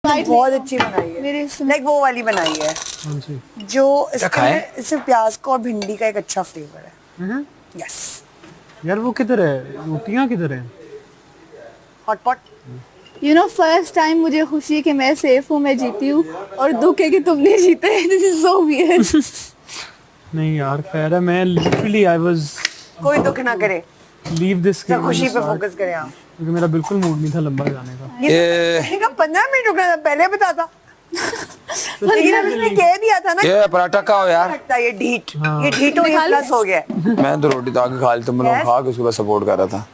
बहुत अच्छी बनाई है, मेरे लाइक वो वाली बनाई है जो इसमें सिर्फ प्याज का और भिंडी का एक अच्छा फ्लेवर है। यस यार वो किधर है, रोटियां किधर है? Hot pot. You know first time मुझे खुशी है कि मैं सेफ हूँ, मैं जीती हूँ, और दुख है कि तुम नहीं जीते। This is so weird. नहीं यार खैर है, मैं लिटरली आई वाज कोई दुख ना करे, लीव दिस सब खुशी पे फोकस करें आप, क्योंकि मेरा बिल्कुल मूड नहीं था लंबा जाने का। ये 15 मिनट रुकना था, पहले बता था। लेकिन अब इसने कह दिया था ना ये पराठा खाओ यार। लगता है ये ढीठ, ये ढीठ और ये प्लस हो गया है। मैं तो रोटी ताकि खा ली, तुम लोग खा के उसके बाद सपोर्ट कर रहा था।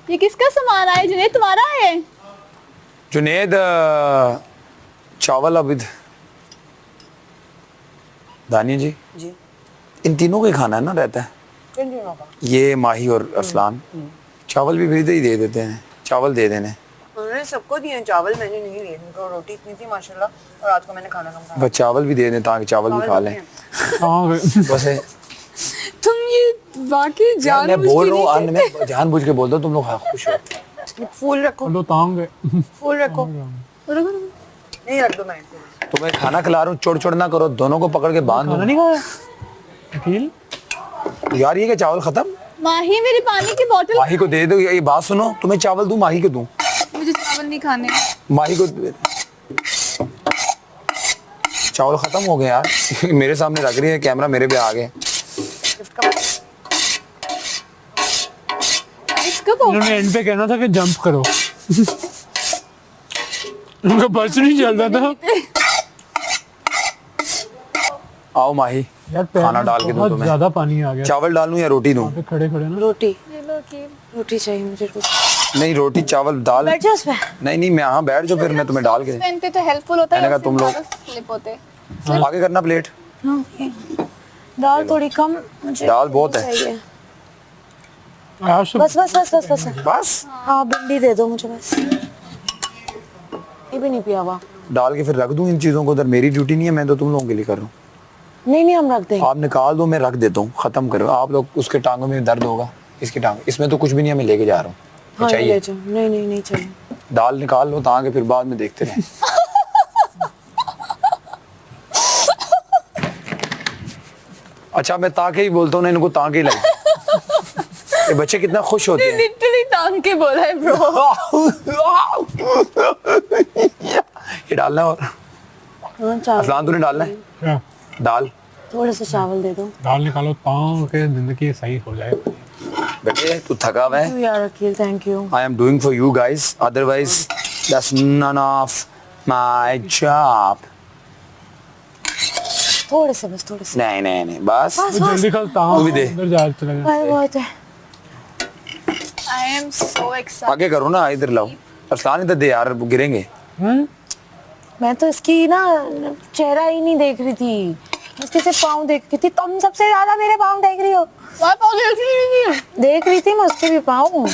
ये किसका सामान है जुनैद, तुम्हारा है? जुनैद चावल अबिद दानिया जी इन तीनों को ही खाना है ना, रहता है किन दिनों का? ये माही और अरसलान। चावल भी भेज ही दे देते हैं, चावल दे देने। उन्होंने सबको दिए चावल, मैंने नहीं लिए, उनको रोटी इतनी थी माशाल्लाह, और रात को मैंने खाना कम खाया। बस चावल भी दे दें ताकि चावल भी खा लें। बस है। तुम ये वाकई मैं बोल रहा हूँ अन्न में जानबूझ के बोलता हूँ, तुम लोग खुश हो। फूल रखो, लो तांग फूल रखो, नहीं रख दो, मैं तुम्हें खाना खिला रहा हूँ, चोड़ चोड़ ना करो, दोनों को पकड़ के बांध दो। नहीं खाया अकील यार ये क्या चावल खत्म? माही मेरी पानी की बोतल। माही को दे दो, ये बात सुनो, तुम्हें चावल दूं माही को दूं? मुझे चावल नहीं खाने। माही को चावल खत्म हो गए यार। मेरे सामने रख रही है, कैमरा मेरे पे आ गए। इन्होंने एंड पे कहना था कि जंप करो। उनका बस नहीं चल रहा था। आओ माही, यार खाना डाल के दूं बहुत तुम्हें? ज्यादा पानी आ गया। चावल डालूं या रोटी दूं? खड़े खड़े ना रोटी, ये लो की रोटी चाहिए मुझे, रोटी। नहीं रोटी चावल दाल। बैठ जाओ उसमें। नहीं मैं यहाँ बैठ जाओ, फिर मैं तुम्हें डाल के पेन पे तो हेल्पफुल होता है, मैंने कहा तुम लोग स्लिप होते। आगे करना प्लेट। दाल थोड़ी कम मुझे, दाल बहुत है। चाहिए। बस बस बस बस बस बस बस हाँ भिंडी दे दो मुझे बस, ये भी नहीं पिया हुआ। डाल के फिर रख दूं इन चीजों को उधर? मेरी ड्यूटी नहीं है, मैं तो तुम लोगों के लिए कर रहा हूँ। नहीं हम रख देंगे। आप निकाल दो, मैं रख देता हूँ, खत्म करो। आप लोग उसके टांगों में दर्द होगा, इसकी टांग, इसमें तो कुछ भी नहीं है, मैं लेके जा रहा हूँ। हाँ, चाहिए? ले जाओ। नहीं चाहिए। दाल निकाल लो ताकि फिर बाद में देखते रहें। अच्छा मैं ताके ही बोलता हूँ ना, इनको ताके ही लगे। ये बच्चे कितना खुश होते हैं। लिटरली टांग के बोला है ब्रो। ये डालना है और हाँ चावल, अरसलान तूने डालना है क्या? दाल। थोड़ा सा चावल दे दो। दाल निकालो तांग के जिंदगी सही हो जाए। बेटे तू थका हुआ है। यार Aqeel thank you. I am doing for you guys, otherwise that's none of my job. थोड़े से बस, थोड़े से। नहीं बस जल्दी कल तांग तू भी दे। अंदर जा चला जा। भाई बहुत है। I am so excited. आगे करो ना, इधर लाओ। अरसलान इधर दे यार, वो गिरेंगे। मैं तो इसकी ना चेहरा ही नहीं देख रही थी, इसके सिर्फ पाँव देख रही थी। तुम सबसे ज्यादा मेरे पाँव देख रही हो। देख रही थी मैं उसके भी पाँव।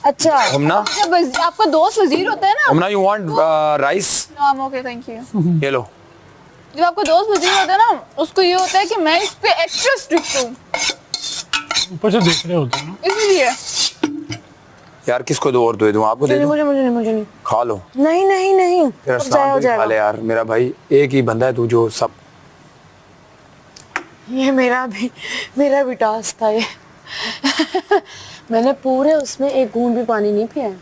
अच्छा हमना आपका दोस्त वजीर होता है ना? हमना you want rice? Okay thank you. ये लो। जब आपका दोस्त वजीर होता है ना, उसको ये होता है कि मैं इस पे एक्स्ट्रा स्ट्रिक्ट हूँ, ऊपर से देख रहे होते हैं ना। इसलिए। यार किसको दो और दे दूं? आपको दे दूं? मुझे नहीं। खा लो। नहीं फिर अरसलान को भी खा ले यार, मेरा भाई एक ही बंदा है तू जो सब। ये मेरा भी टास्क था ये। मैंने पूरे उसमें एक घूंट भी पानी नहीं पिया है।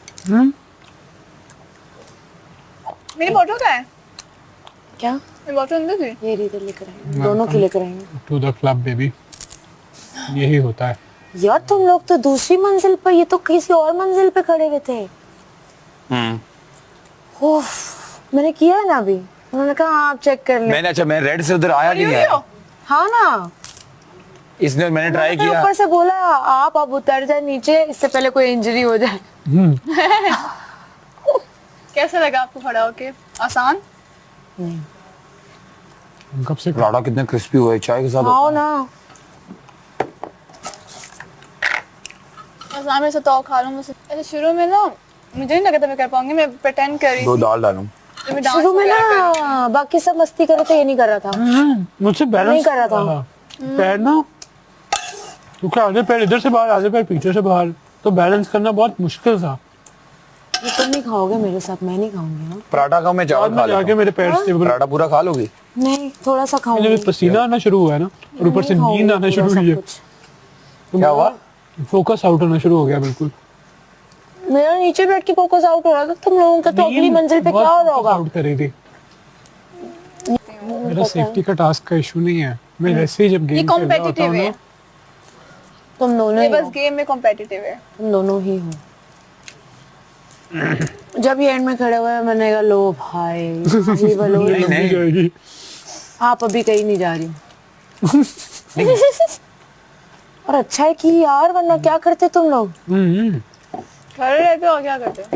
मेरी बोतल का है क्या? मेरी बोतल अंदर थी। ये रीते लेकर आएंगे, दोनों की लेकर आएंगे। टू द क्लब बेबी, यही होता है। यार तुम लोग तो दूसरी मंजिल पर, ये तो किसी और मंजिल पे खड़े हुए थे। ओफ मैंने किया है ना अभी, उन्होंने कहा आप चेक कर लें। अच्छा मैं रेड से उधर आया कि नहीं आया? हाँ ना, इसने मैंने ट्राई किया। ऊपर से बोला आप अब उतर जाए नीचे, इससे पहले कोई इंजरी हो जाए। कैसा लगा आपको खड़ा होके? आसान? नहीं। कब से पराठा कितना क्रिस्पी हुआ है, चाय के साथ। आओ ना। आसान में से तो खा लूँ मुझसे। ऐसे शुरू में ना मुझे नहीं लगा था मैं कर पाऊंगी, मैं प्रिटेंड कर रही दो थी। दाल डालूं। शुरू में ना बाकी सब मस्ती कर रहे थे, ये नहीं कर रहा था। मुझसे बैलेंस नहीं कर रहा था। पैर ना, क्योंकि आधे पैर इधर से बाहर, आधे पैर पीछे से बाहर, तो बैलेंस करना बहुत मुश्किल था। ये तुम नहीं खाओगे मेरे साथ, मैं नहीं खाऊंगी। हाँ पराठा खाओ, मैं चावल खा जाके लेता हूँ। मेरे पैर से पराठा पूरा खा लोगी? नहीं, थोड़ा सा मुझे खाऊंगी। भी पसीना आना शुरू हुआ है ना, और ऊपर से नींद आना शुरू हुई है। क्या हुआ? फोकस आउट होना शुरू हो गया बिल्कुल। मेरा नीचे बैठ के फोकस आउट हो रहा था, तुम लोगों का तो अगली मंजिल पे क्या हो रहा होगा? आउट कर रही थी। मेरा सेफ्टी का टास्क का इशू नहीं है, मैं वैसे ही जब ये गेम खेल रहा होता कॉम्पिटिटिव हूँ है, ना, तुम दोनों ये ही बस हो, गेम में कॉम्पिटिटिव है। तुम दोनों ही हो। जब ये एंड में खड़े हुए मैंने कहा लो भाई अभी बोलो। नहीं, नहीं। जाएगी। आप अभी कहीं नहीं जा रही। और अच्छा है कि यार, वरना क्या करते तुम लोग? खड़े रहते हो, क्या करते हो?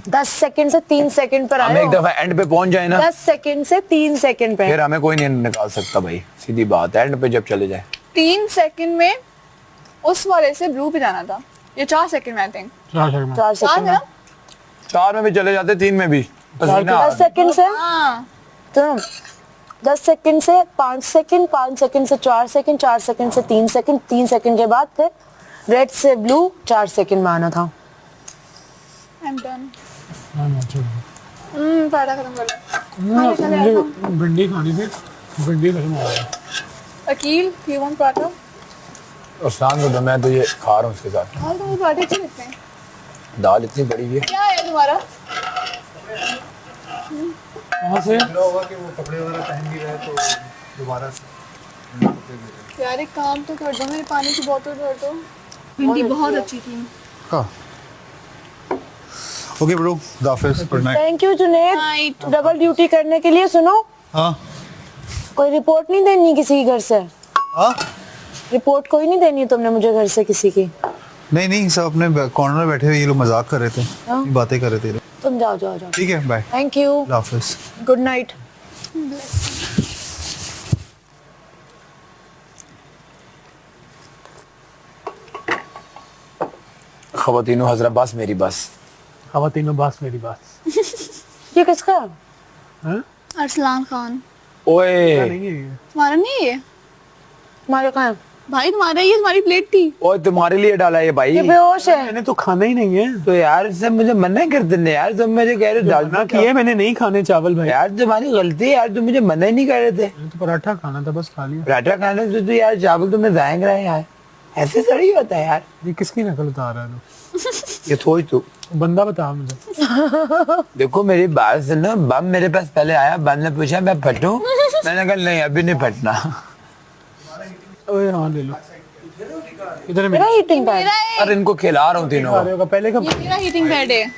10 सेकंड से 3 सेकंड पर हम आए एक हो। दफा एंड पे पहुंच जाए ना, 10 सेकंड से 3 सेकंड पे। फिर हमें कोई नहीं निकाल सकता भाई, सीधी बात है। एंड पे जब चले जाए 3 सेकंड में उस वाले से ब्लू पे जाना था, ये 4 सेकंड में आई थिंक। 4 सेकंड 4 4 सेकंड में ना? 4 में भी चले जाते, 3 में भी। पसीना 10 सेकंड से हाँ तुम 10 सेकंड से 5 सेकंड, 5 सेकंड से 4 सेकंड, 4 सेकंड से 3 सेकंड, 3 सेकंड के बाद फिर रेड से ब्लू 4 सेकंड में आना था। I am done. में। पराठा खत्म कर लो। मुझे भिंडी खानी थी, भिंडी खत्म हो गई। Aqeel, you want paratha? और शाम को तो मैं तो ये खा रहा हूँ उसके साथ। हाँ तो वो पराठे अच्छे लगते हैं। दाल इतनी बड़ी है। क्या है तुम्हारा? कहाँ से? होगा कि वो कपड़े वगैरह पहन भी रहे तो दोबारा से यार एक काम तो कर दो, मेरी पानी की बोतल भर दो। भिंडी बहुत अच्छी थी। हाँ okay bro, Dafiz, good night. Thank you Junaid, Night. Double duty करने के लिए। सुनो, हाँ कोई रिपोर्ट नहीं देनी किसी के घर से? हाँ रिपोर्ट कोई नहीं देनी है तुमने मुझे घर से किसी की? नहीं नहीं, सब अपने कॉर्नर में बैठे हुए ये लोग मजाक कर रहे थे, हाँ। बातें कर रहे थे ये लोग। तुम जाओ जाओ जाओ। ठीक है, bye, thank you, Dafiz. Good night. खवातीनो हजरा बस मेरी बस। खवातीनो बास मेरी बात। ये किसका है? हाँ? अरसलान खान। ओए नहीं है ये। तुम्हारा नहीं है ये? तुम्हारे कहाँ है? भाई तुम्हारा, ये तुम्हारी प्लेट थी। ओए तुम्हारे लिए डाला है भाई। ये बेहोश है। मैंने तो खाना ही नहीं है। तो यार इससे मुझे मना करते नहीं यार, तुम मुझे कह रहे हो मना डालना किया मैंने नहीं खाने चावल भाई। यार तुम्हारी गलती है यार, तुम मुझे मना ही नहीं कर रहे थे। मैंने तो पराठा खाना था, बस खा लिया। पराठा खाने से तो यार चावल तुमने जाएंग रहा है यार, ऐसे थोड़ी होता है यार। ये किसकी नकल उतार रहा है तू? ये सोच तू। बंदा बता मुझे। देखो मेरी बात सुनो, बम मेरे पास पहले आया, बम ने पूछा मैं फटूं, मैंने कहा नहीं अभी नहीं फटना। ओए हाँ ले लो। इधर मेरा हीटिंग पैड मेरा है। और इनको खिला रहा हूँ तीनों को। होगा पहले कब? ये मेरा हीटिंग पैड है।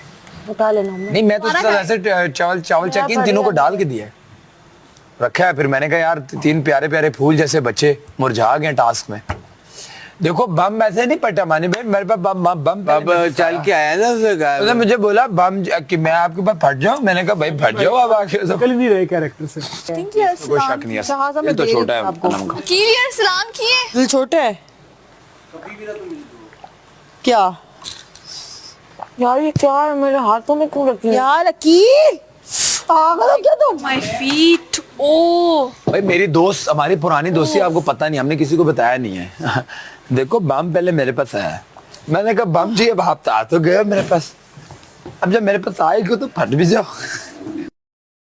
उठा लेना हमने। नहीं मैं तो उसके साथ ऐसे चावल चावल चेक इन तीनों को डाल के दिया रखा है। फिर मैंने कहा यार 3 प्यारे प्यारे फूल जैसे बच्चे मुरझा गए टास्क में। देखो बम ऐसे नहीं पटा मानी भाई, मेरे पास बम बम बम अब चल के आया ना उसने मुझे बोला बम कि मैं आपके पास फट जाऊं, मैंने कहा भाई फट जाओ अब आके सब। निकल नहीं रहे कैरेक्टर से। थिंक ये कोई अरसलान। शक नहीं जहाँ से है, मैं ये तो दे रही छोटा हूँ है आपको। कलम का। अकील ये अरसलान की है। दिल छोटा है क्या? यार ये क्या है मेरे हाथों में क्यों रखी है? यार अकील पागल हो क्या तुम? My feet. ओ भाई मेरी दोस्त, हमारी पुरानी दोस्ती आपको पता नहीं, हमने किसी को बताया नहीं है। देखो बम पहले मेरे पास आया, मैंने कहा बम जी अब आप तो आ तो गए हो मेरे पास, अब जब मेरे पास आएगी तो फट भी जाओ।